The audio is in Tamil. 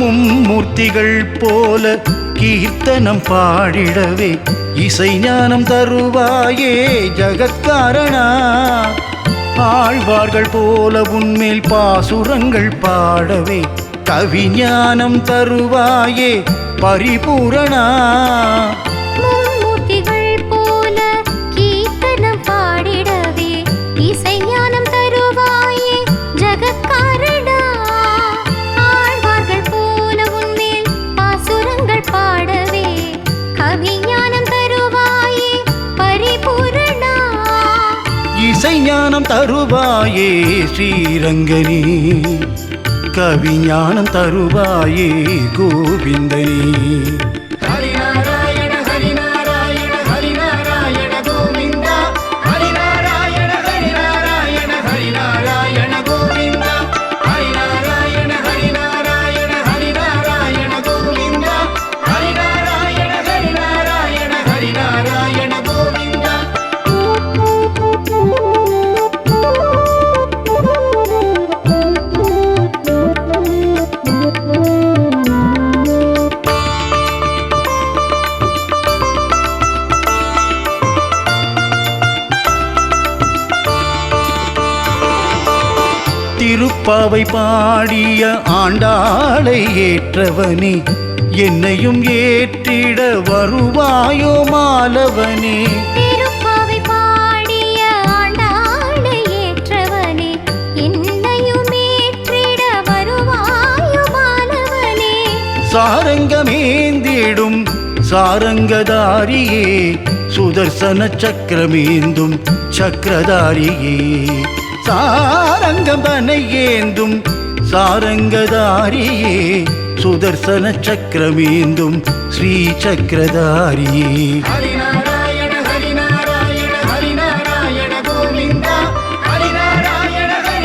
மும்மூர்த்திகள் போல கீர்த்தனம் பாடிடவே இசை ஞானம் தருவாயே ஜகத்காரணா. ஆழ்வார்கள் போல உன்மேல் பாசுரங்கள் பாடவே கவிஞானம் தருவாயே பரிபூரணா. மும்மூர்த்திகள் போல கீர்த்தனம் பாடிடவே இசை ஞானம் தருவாயே ஜகத்காரணா. ஆழ்வார்கள் போல உன்மேல் பாசுரங்கள் பாடவே கவிஞானம் தருவாயே பரிபூரணா. இசை ஞானம் தருவாயே ஸ்ரீரங்கனே, கவிஞானம் தருவாயே கோவிந்தனே. ஹரிநாராயண ஹரிநாராயண ஹரிநாராயண கோவிந்தா, ஹரிநாராயண ஹரிநாராயண ஹரிநாராயண கோவிந்தா, ஹரிநாராயண ஹரிநாராயண ஹரிநாராயண கோவிந்தா, ஹரிநாராயண ஹரிநாராயண ஹரிநாராயண கோவிந்தா. திருப்பாவை பாடிய ஆண்டாளை ஏற்றவனே, என்னையும் ஏற்றிட வருவாயோ மாலவனே. திருப்பாவை பாடிய ஆண்டாளை ஏற்றவனே, என்னையும் ஏற்றிட வருவாயோ மாலவனே. சாரங்கமேந்திடும் சாரங்கதாரியே, சுதர்சன சக்கரமேந்தும் சக்கரதாரியே. சாரங்கம் தனை ஏந்தும் சாரங்கதாரியே, சுதர்சன சக்கரமேந்தும் ஸ்ரீ சக்கரதாரியே.